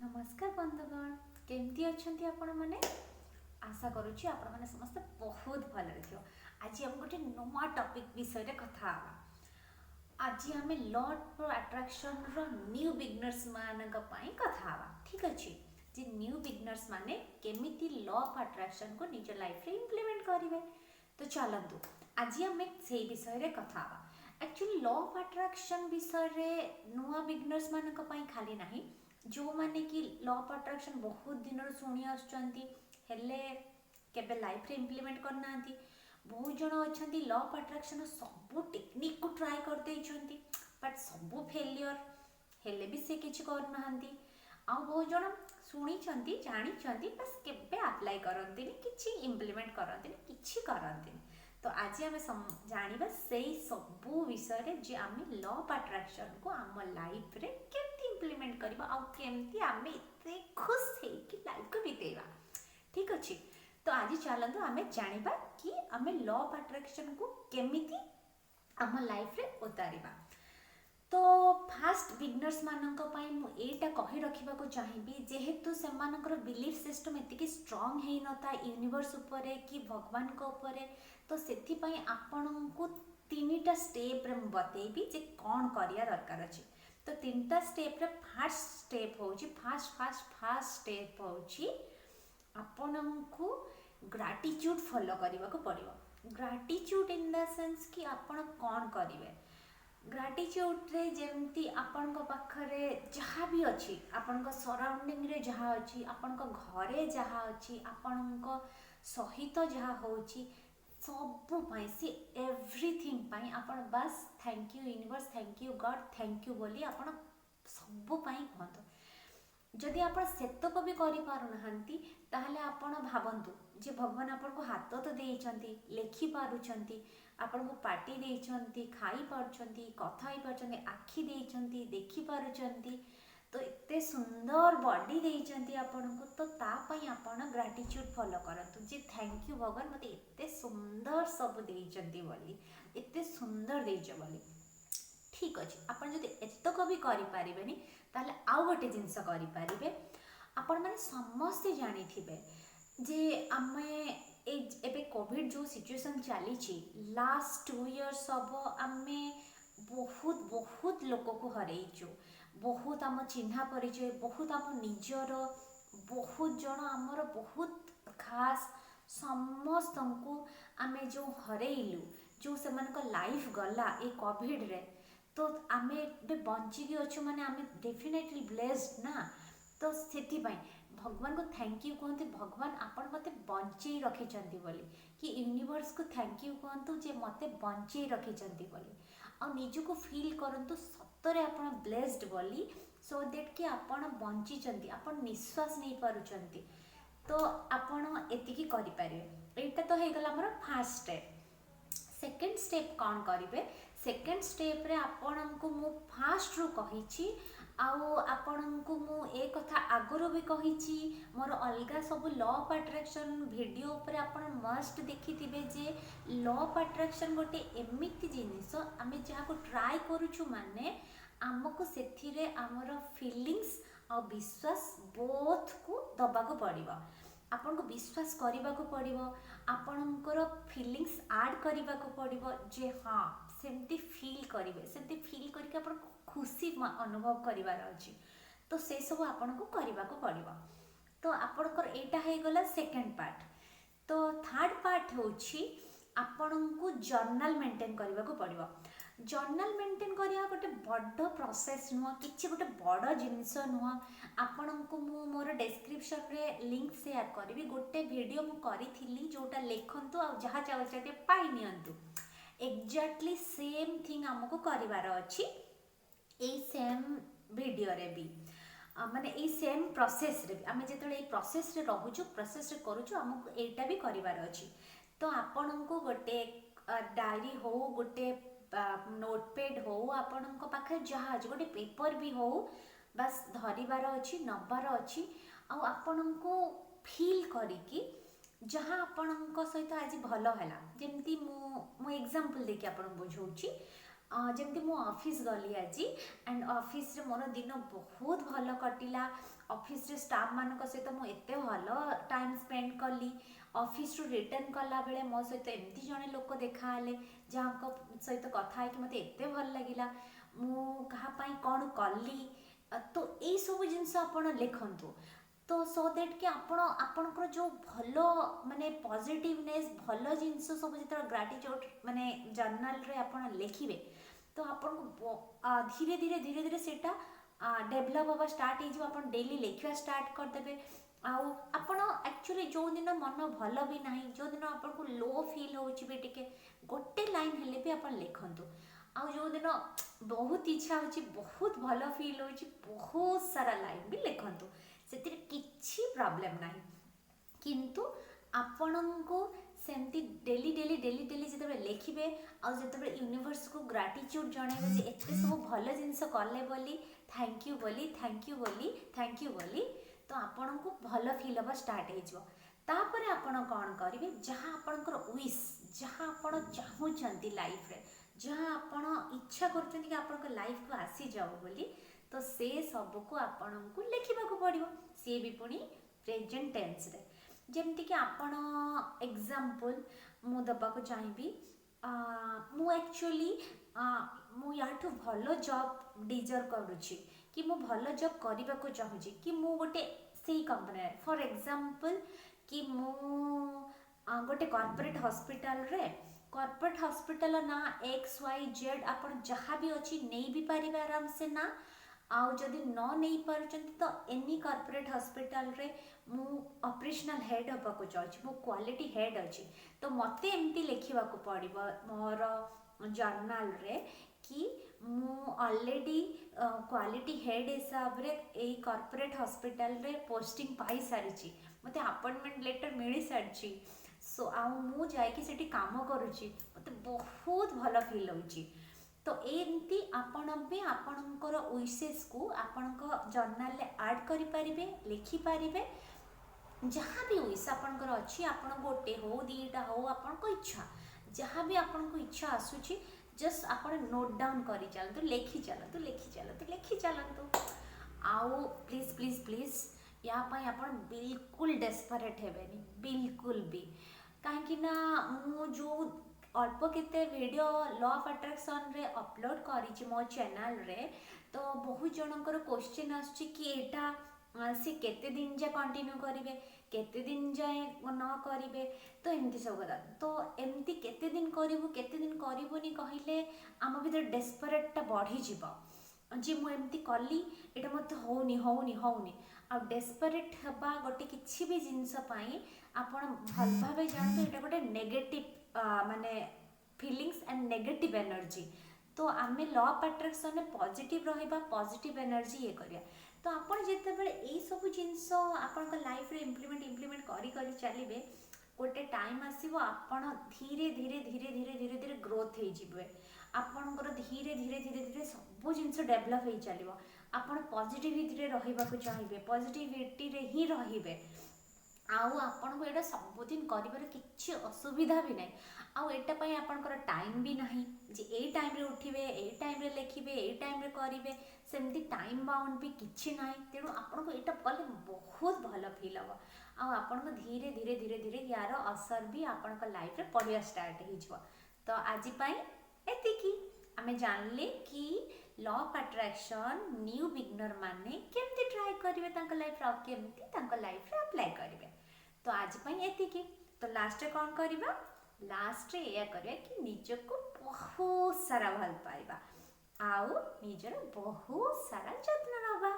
नमस्कार बंधुगण केमती अच्छा आपण मैंने आशा करुच्ची आपण मैंने समस्त बहुत भल थो। आज हम गोटे नुआ टॉपिक विषय कथा आज आम लॉ ऑफ अट्रैक्शन रो न्यू बिगनर्स मानक कथा ठीक अच्छे जे न्यू बिगनर्स माने केमिति लॉ ऑफ अट्रैक्शन को निज लाइफ रे इंप्लीमेंट करेंगे। तो चलतु आज आम से विषय रे कथा एक्चुअली लॉ ऑफ अट्रैक्शन विषय रे नुआ बिगनर्स मानक खाली नहीं जो माने कि लॉ ऑफ अट्रैक्शन बहुत दिन शुणी आसुचंती हेले केबे लाइफ रे इंप्लीमेंट करना बहुत जन अच्छा लॉ ऑफ अट्रैक्शन सब टेक्निक को ट्राई करते बट सब फेलियर हेले भी से किसी करना आ बहुत जन शुणी जानी बस केबे अप्लाई करती किसी इम्प्लीमेंट करती किसी करती। तो आज आम जाना से सबू विषय जे आम लॉ ऑफ अट्रैक्शन को आम लाइफ रे केमती इम्प्लीमेंट करबा आ केमती आम इतने खुश है कि लाइफ को बितेबा ठीक अच्छे। तो आज चलतु आम जाना कि आम लॉ ऑफ अट्रैक्शन को केमिति आम लाइफ रे उतारिबा। तो फास्ट बिगनर्स मानक एटा कही रखा चाहिए जेहेतु से बिलीफ सिस्टम एति स्ट्रॉन्ग है नता यूनिवर्स उपरे कि भगवान को उपरे। तो से आपण को तीन स्टेप रे बतेबी जे कौन करिया दरकार अछि। तो तीन स्टेप रे फास्ट स्टेप होची फास्ट स्टेप होची आपण को ग्रैटिट्यूड फॉलो करने को पड़ो। ग्रैटिट्यूड इन द सेंस कि आपण कौन करेंगे ग्रैटिट्यूड रे जेमती आपण पाखरे जहाँ भी अच्छी आपण सराउंडिंग रे जहाँ अच्छी आपण घरे जहाँ अच्छी आपण सहित जहाँ होची सबुपाई सी एव्रीथिंग आपण बस thank you universe thank you God thank you बोली आपण सबुपाई कहतु। जदि आप सेतक भी करें ताहले आपण भावतु जे भगवान आपन को हाथ तो देइचंती लेखि पारुचंती आपन को पार्टी देइचंती खाई पारुचंती कथा ही पारुचंती आखि देइचंती देखि पारुचंती तो इतने सुंदर बॉडी देइचंती आपन को। तो तापई आपण ग्रैटिट्यूड फॉलो करंतु जे थैंक यू भगवान मते इतने सुंदर सब देइचंती बोली इतने सुंदर देइच बोली ठीक अच्छे। आपन जदि एतक भी करि पारिबेनी ताहले आउ गोटे जिनस करि पारिबे। आपण माने समस्ते जानिथिबे जे आमे एबे कोविड जो सिचुएशन चली लास्ट 2 इयर्स हम आमे बहुत बहुत लोक को हरइचु बहुत आम चिन्हा परिचय बहुत आम निजर बहुत जन आमर बहुत खास समस्त को आमे जो हरइलु जो से लाइफ गला ए कोविड रे। तो आमे बंचिकी अच्छु माने आमे डेफिनेटली ब्लेस्ड ना। तो से भगवान को थैंक यू कहते भगवान आपण मते बंचे रखिंट बोली कि यूनिवर्स को थैंक यू कहतु जे मते बंचे रखिंट बोली आ निजको फील करंतु सतरे आपण ब्लेस्ड बोली सो दैट कि आपण बंचिचंती आपण निश्वास नहीं पारुचंती। तो आपण एतिकी करि पारिबे एटा तो हे गला हमर फर्स्ट स्टेप। सेकंड स्टेप कौन करेंगे सेकंड स्टेप रे आपण को मु फास्ट रू कही आउ आपण को मु ए कथा आगरो भी कही मोर अलग सब लॉ ऑफ अट्रैक्शन वीडियो ऊपर आपण मस्ट देखिथिबे जे लॉ ऑफ अट्रैक्शन गोटे एमिति जिनिस आमे जहाँ को ट्राई करूछु माने आमको सेथिरे आमर फीलिंग्स और विश्वास बोथ को दबा को पड़िबा। आपन को विश्वास करने को पड़ो आपणकर फीलिंग्स आड करने को पड़ो जे हाँ सेमती फील करेंगे सेमती फील करके आप खुशी अनुभव करार अच्छी। तो से सब आपन को करने को पड़ो। तो आपणकर एटा है गला सेकेंड पार्ट। तो थर्ड पार्ट होची आपन को जर्नल मेंटेन करने को पड़ो। जर्नल मेंटेन करिया गोटे बड़ प्रोसेस नुह कि गोटे बड़ जिनस नुह आपण को मु मोर डिस्क्रिप्शन रे लिंक शेयर करी गोटे वीडियो मु करी जोटा लिखंतु आ जहाँ चाहते पाई नियंतु एग्जैक्टली सेम थिंग आमको करिवार अछि ए सेम वीडियो रे भी माने ए सेम प्रोसेस रे आमे जेतले ए प्रोसेस रे रहूछु प्रोसेस रे करूछु हमको एटा भी करिवार अछि। तो आपण को गोटे डायरी हो गोटे नोटपैड हो आपण पाखे जहाँ अच्छे गोटे पेपर भी हो बस धरबार अच्छी नबार अच्छी आपण को फील करिकी जहाँ आपण सहित आज भल है जमती मु एग्जांपल देखिए आपन बुझाऊँगी जमती मु ऑफिस गली आज एंड ऑफिस रे मोर दिन बहुत भल कटिला। ऑफिस रे स्टाफ मानक सहित मु एते भल टाइम स्पेंड कली। ऑफिस रु रिटर्न कला बेले मो सहित एमती जने लोक देखाले जहाँ सहित कथा है मते एते भल लगिला। मु कहा पई कौन कली तो यही सब जिनस आपण लिखंतु तो सो दैट कि आपणकर जो भल माने पॉजिटिवनेस भल जिनस सब जो ग्रेटिट्यूड माने जर्नल रे आपण लिखिबे तो आपन को धीरे धीरे धीरे धीरे सेटा डेभलप हवा स्टार्ट हो आप डेली लिखा स्टार्ट करदे। आउ आपण एक्चुअली जो दिन मन भल भी ना जो दिन आपन को लो फील होची टिके गोटे लाइन हेले भी आपण लिखंतु। आउ जो दिन बहुत इच्छा होची बहुत भल फील होची बहुत सारा लाइन भी लिखंतु से किसी प्रॉब्लम नहीं। किंतु आपण को सेमती डेली डेली डेली डेली जो लिखे आउ जो यूनिवर्स को ग्राटिट्यूड जनइबे जे एते सब भल जिनस कले बोली थैंक यू बोली थैंक यू बोली थैंक यू बोली तो आपण को भल फील हवा स्टार्ट हो तापर आपण कौन करेंगे जहाँ आपणकर विश जहाँ आपण चाहूँगी लाइफ रे जहाँ आपण इच्छा करछन कि आपण लाइफ को आसी जाओ बोली तो से सब को आपण को लिखा पड़ो सी भी पुणी प्रेजेंट टेंस रे जमती कि आपण एग्जांपल मु दबाक चाहिए मु एक्चुअली मु याठू भल जॉब डिजर्व करुच्ची कि मु भल जॉब करने को चाहूँगी कि मु गोटे सही कंपनी फॉर एग्जांपल कि मु गोटे कॉर्पोरेट हॉस्पिटल ना XYZ आपण जहाँ भी अच्छी नहीं भी पारे आराम से ना आउ जदि न नहीं पारुचंती तो एनी कॉर्पोरेट हॉस्पिटल रे मु ऑपरेशनल हेड हबा को चाहूँ मु क्वालिटी हेड अच्छी तो मते एमती लिखा पड़ो मोर जर्नल रे कि मु ऑलरेडी क्वालिटी हेड हिसाब रे ए कॉर्पोरेट हॉस्पिटल रे पोस्टिंग पाई सारी मते अपॉइंटमेंट लेटर मिल सारी सो आउ मु जाइकी सेठी काम करुची मते बहुत भल फील होची। तो एमती आपण भी आपणकर विशेष को आपण जर्नल रे ऐड करि परिबे लिखि परिबे जहाँ भी विश आपणकर अच्छी आपण गोटे हो दीटा हो आपण इच्छा जहाँ भी आपण को इच्छा आसुची जस्ट आपण नोट डाउन करी चलतु लिखि चलतु आउ प्लीज प्लीज प्लीज या पाई आपण बिल्कुल डेस्परेट हेबेनी बिल्कुल भी कहीं मु जो अल्प केते वीडियो लॉ ऑफ अट्रैक्शन रे अपलोड करी मो चैनल रे तो बहुत जनकर क्वेश्चन आछी कि एटा से केते दिन जाए कंटिन्यू करेंगे केते दिन जाए न करेंगे तो एमती सब कथा तो एमती केते दिन करूँ केते दिन करूनी कहले आम भर डेस्परेटा बढ़ी जी मुझे कली यहाँ मत होनी होनी होनी आ डेस्परेट हवा गोटे किसी भी जिनसपाई आपण भल भाव जानते यहाँ गोटे नेगेटिव माने फीलिंग्स एंड नेगेटिव एनर्जी तो आम लॉ ऑफ अट्रैक्शन में पॉजिटिव रहिबा पॉजिटिव एनर्जी ये करिया तो आपण जेतेबेले एई सब जिनस आपण लाइफ रे इम्प्लीमेंट करी चलिए गोटे टाइम आसीबो आपण धीरे धीरे धीरे धीरे धीरे धीरे ग्रोथ हो जिवे आपणकर धीरे धीरे धीरे धीरे सब जिनस डेभलप हो चलिबो आपण पॉजिटिविटी रे रहिबा को चाहिए पॉजिटिविटी रे ही रहिबे आउ आपन को एटा सबुदिन करिबार किछि असुविधा भी नहीं आउ एटा पई आपनकर टाइम भी नहीं जे ए टाइम रे उठिबे ए टाइम रे लिखिबे ए टाइम रे करिबे सेमती टाइम बाउंड भी किछि नहीं तेणु आपन को एटा कले बहुत भल फील हबो आउ आपन को धीरे धीरे धीरे धीरे यार असर भी आपन को लाइफ रे पड़िया स्टार्ट हो जिवो तो आज पई एतिकी आमे जानले कि law of attraction new beginner माने केमती ट्राई करिवे तांका लाइफ रे केमती तांका लाइफ रे अप्लाई करिवे तो आज पई एतिकी तो लास्ट कौन करवा लास्ट या करिया कि निजको बहुत सारा भल पाइबा आउ निजर बहुत सारा जत्न नबा।